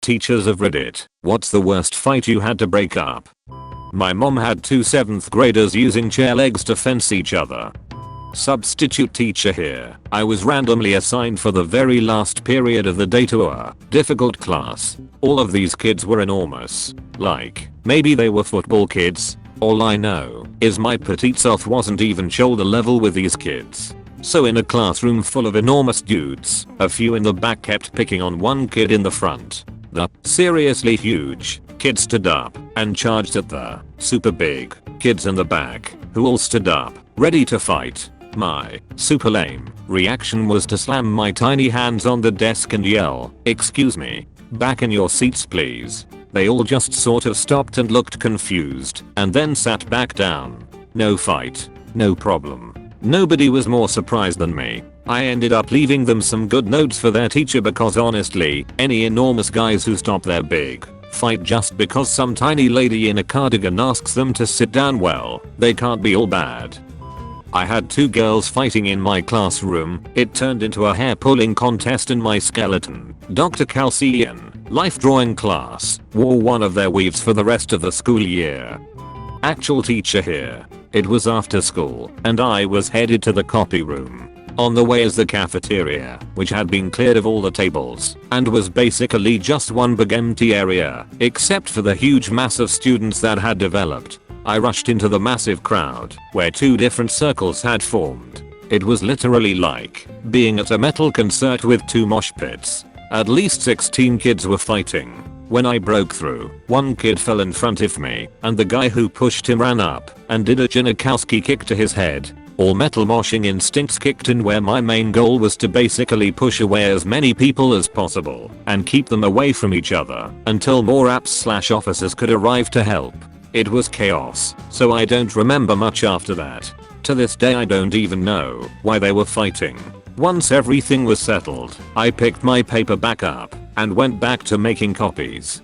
Teachers of Reddit, what's the worst fight you had to break up? My mom had two 7th graders using chair legs to fence each other. Substitute teacher here. I was randomly assigned for the very last period of the day to a difficult class. All of these kids were enormous. Like, maybe they were football kids. All I know is my petite self wasn't even shoulder level with these kids. So in a classroom full of enormous dudes, a few in the back kept picking on one kid in the front. The seriously huge kid stood up and charged at the super big kids in the back, who all stood up, ready to fight. My super lame reaction was to slam my tiny hands on the desk and yell, "Excuse me, back in your seats please." They all just sort of stopped and looked confused, and then sat back down. No fight. No problem. Nobody was more surprised than me. I ended up leaving them some good notes for their teacher because honestly, any enormous guys who stop their big fight just because some tiny lady in a cardigan asks them to sit down, well, they can't be all bad. I had two girls fighting in my classroom. It turned into a hair pulling contest and my skeleton, Dr. Calcian, life drawing class, wore one of their weaves for the rest of the school year. Actual teacher here. It was after school, and I was headed to the copy room. On the way is the cafeteria, which had been cleared of all the tables, and was basically just one big empty area, except for the huge mass of students that had developed. I rushed into the massive crowd, where two different circles had formed. It was literally like being at a metal concert with two mosh pits. At least 16 kids were fighting. When I broke through, one kid fell in front of me, and the guy who pushed him ran up and did a Janikowski kick to his head. All metal moshing instincts kicked in where my main goal was to basically push away as many people as possible and keep them away from each other until more apps/officers could arrive to help. It was chaos, so I don't remember much after that. To this day I don't even know why they were fighting. Once everything was settled, I picked my paper back up and went back to making copies.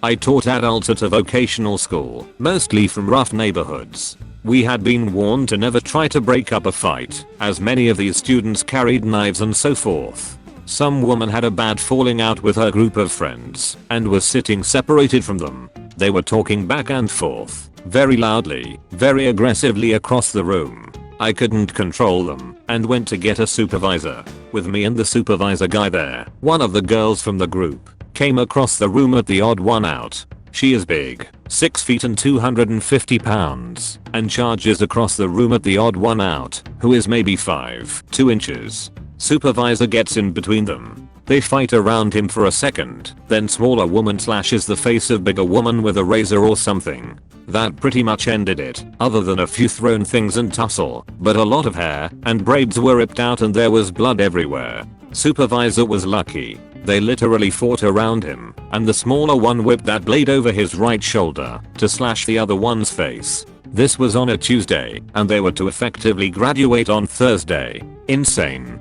I taught adults at a vocational school, mostly from rough neighborhoods. We had been warned to never try to break up a fight, as many of these students carried knives and so forth. Some woman had a bad falling out with her group of friends and was sitting separated from them. They were talking back and forth, very loudly, very aggressively across the room. I couldn't control them and went to get a supervisor. With me and the supervisor guy there, one of the girls from the group came across the room at the odd one out. She is big, 6 feet and 250 pounds, and charges across the room at the odd one out, who is maybe 2 inches. Supervisor gets in between them. They fight around him for a second, then smaller woman slashes the face of bigger woman with a razor or something. That pretty much ended it, other than a few thrown things and tussle, but a lot of hair and braids were ripped out and there was blood everywhere. Supervisor was lucky. They literally fought around him, and the smaller one whipped that blade over his right shoulder to slash the other one's face. This was on a Tuesday, and they were to effectively graduate on Thursday. Insane.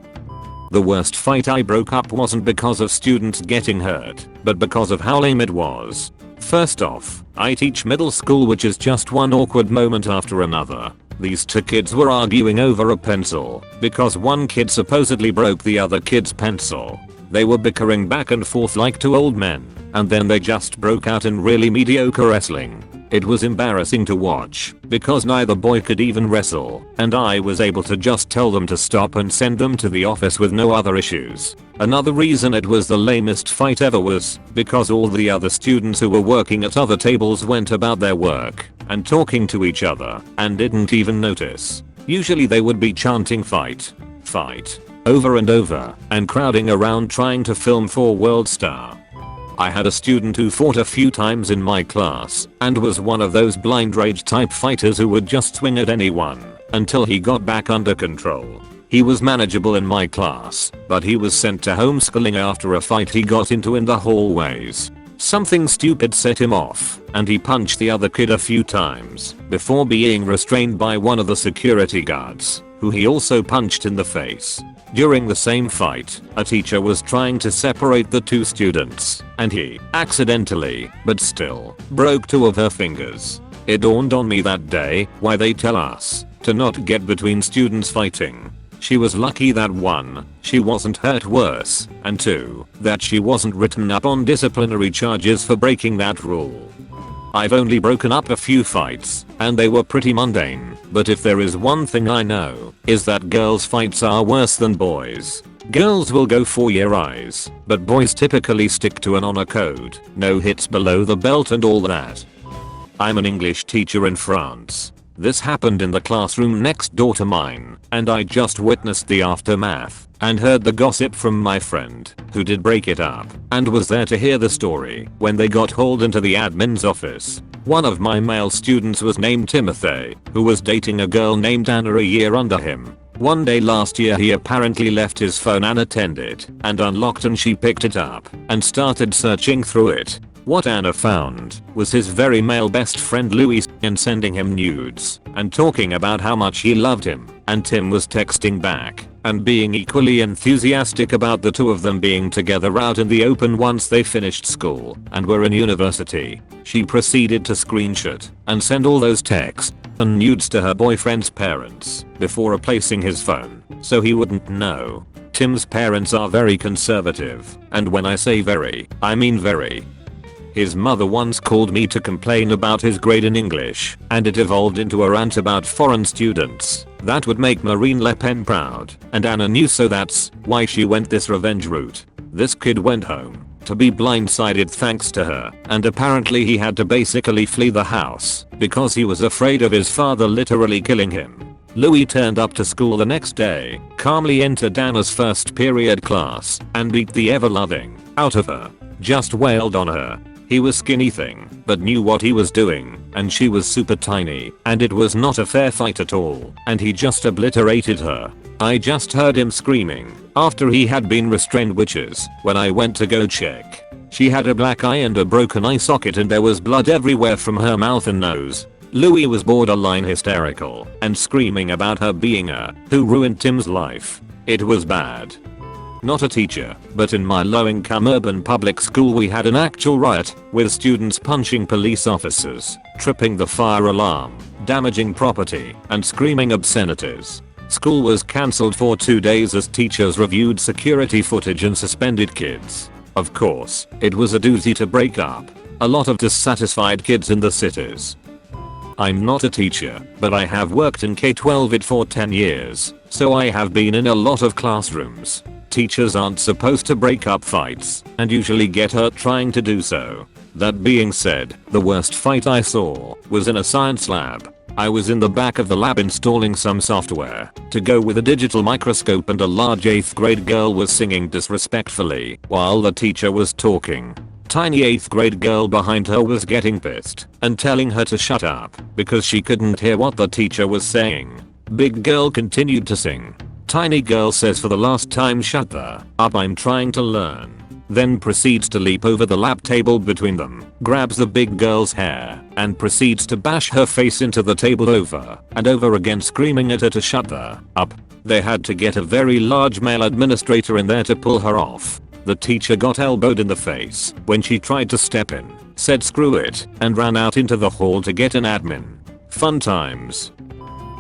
The worst fight I broke up wasn't because of students getting hurt, but because of how lame it was. First off, I teach middle school, which is just one awkward moment after another. These two kids were arguing over a pencil because one kid supposedly broke the other kid's pencil. They were bickering back and forth like two old men, and then they just broke out in really mediocre wrestling. It was embarrassing to watch because neither boy could even wrestle, and I was able to just tell them to stop and send them to the office with no other issues. Another reason it was the lamest fight ever was because all the other students who were working at other tables went about their work and talking to each other and didn't even notice. Usually they would be chanting fight, fight, over and over, and crowding around trying to film for World Star. I had a student who fought a few times in my class and was one of those blind rage type fighters who would just swing at anyone until he got back under control. He was manageable in my class, but he was sent to homeschooling after a fight he got into in the hallways. Something stupid set him off, and he punched the other kid a few times before being restrained by one of the security guards, who he also punched in the face. During the same fight, a teacher was trying to separate the two students, and he accidentally, but still, broke 2 of her fingers. It dawned on me that day why they tell us to not get between students fighting. She was lucky that 1, she wasn't hurt worse, and 2, that she wasn't written up on disciplinary charges for breaking that rule. I've only broken up a few fights, and they were pretty mundane, but if there is one thing I know, is that girls' fights are worse than boys. Girls will go for your eyes, but boys typically stick to an honor code, no hits below the belt and all that. I'm an English teacher in France. This happened in the classroom next door to mine, and I just witnessed the aftermath and heard the gossip from my friend who did break it up and was there to hear the story when they got hauled into the admin's office. One of my male students was named Timothy, who was dating a girl named Anna a year under him. One day last year he apparently left his phone unattended and unlocked, and she picked it up and started searching through it. What Anna found was his very male best friend Louis and sending him nudes and talking about how much he loved him, and Tim was texting back and being equally enthusiastic about the two of them being together out in the open once they finished school and were in university. She proceeded to screenshot and send all those texts and nudes to her boyfriend's parents before replacing his phone so he wouldn't know. Tim's parents are very conservative, and when I say very, I mean very. His mother once called me to complain about his grade in English, and it evolved into a rant about foreign students. That would make Marine Le Pen proud, and Anna knew, so that's why she went this revenge route. This kid went home to be blindsided thanks to her, and apparently he had to basically flee the house because he was afraid of his father literally killing him. Louis turned up to school the next day, calmly entered Anna's first period class, and beat the ever-loving out of her. Just wailed on her. He was skinny thing, but knew what he was doing, and she was super tiny, and it was not a fair fight at all, and he just obliterated her. I just heard him screaming after he had been restrained, which is when I went to go check. She had a black eye and a broken eye socket, and there was blood everywhere from her mouth and nose. Louis was borderline hysterical and screaming about her being a who ruined Tim's life. It was bad. Not a teacher, but in my low-income urban public school we had an actual riot, with students punching police officers, tripping the fire alarm, damaging property, and screaming obscenities. School was cancelled for 2 days as teachers reviewed security footage and suspended kids. Of course, it was a doozy to break up a lot of dissatisfied kids in the cities. I'm not a teacher, but I have worked in K-12 for 10 years, so I have been in a lot of classrooms. Teachers aren't supposed to break up fights, and usually get hurt trying to do so. That being said, the worst fight I saw was in a science lab. I was in the back of the lab installing some software to go with a digital microscope, and a large 8th grade girl was singing disrespectfully while the teacher was talking. Tiny 8th grade girl behind her was getting pissed and telling her to shut up because she couldn't hear what the teacher was saying. Big girl continued to sing. Tiny girl says for the last time, "Shut the up, I'm trying to learn." Then proceeds to leap over the lab table between them, grabs the big girl's hair, and proceeds to bash her face into the table over and over again, screaming at her to shut the up. They had to get a very large male administrator in there to pull her off. The teacher got elbowed in the face when she tried to step in, said screw it, and ran out into the hall to get an admin. Fun times.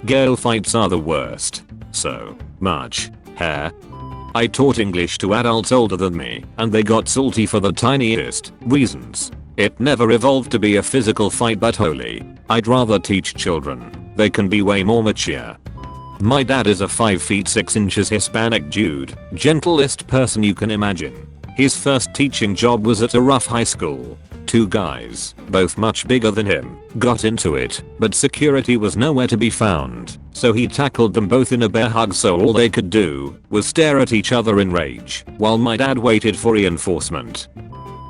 Girl fights are the worst. So much hair. I taught English to adults older than me, and they got salty for the tiniest reasons. It never evolved to be a physical fight, but holy, I'd rather teach children. They can be way more mature. My dad is a 5 feet 6 inches Hispanic dude, gentlest person you can imagine. His first teaching job was at a rough high school. 2 guys, both much bigger than him, got into it, but security was nowhere to be found, so he tackled them both in a bear hug, so all they could do was stare at each other in rage while my dad waited for reinforcement.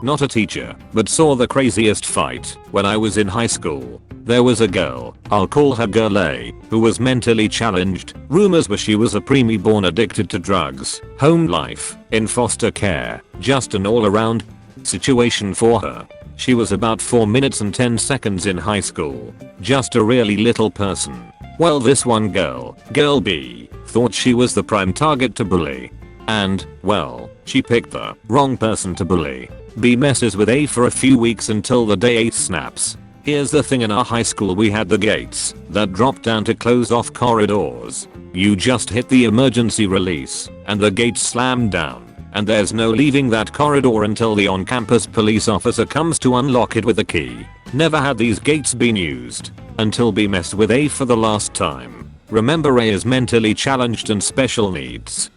Not a teacher, but saw the craziest fight when I was in high school. There was a girl, I'll call her Girl A, who was mentally challenged. Rumors were she was a preemie born addicted to drugs, home life, in foster care, just an all-around situation for her. She was about 4 minutes and 10 seconds in high school, just a really little person. Well, this one girl, Girl B, thought she was the prime target to bully. And, well, she picked the wrong person to bully. B messes with A for a few weeks until the day A snaps. Here's the thing, in our high school we had the gates that dropped down to close off corridors. You just hit the emergency release and the gates slam down. And there's no leaving that corridor until the on-campus police officer comes to unlock it with a key. Never had these gates been used until B messed with A for the last time. Remember, A is mentally challenged and special needs.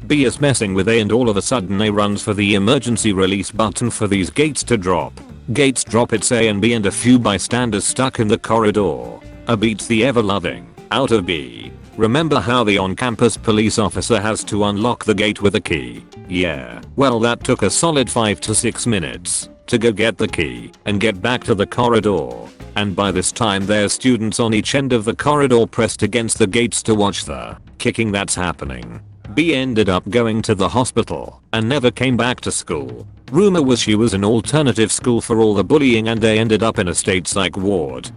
B is messing with A and all of a sudden A runs for the emergency release button for these gates to drop. Gates drop, it's A and B and a few bystanders stuck in the corridor. A beats the ever-loving out of B. Remember how the on-campus police officer has to unlock the gate with a key? Yeah, well that took a solid 5 to 6 minutes to go get the key and get back to the corridor. And by this time there's students on each end of the corridor pressed against the gates to watch the kicking that's happening. B ended up going to the hospital and never came back to school. Rumor was she was an alternative school for all the bullying and they ended up in a state psych ward.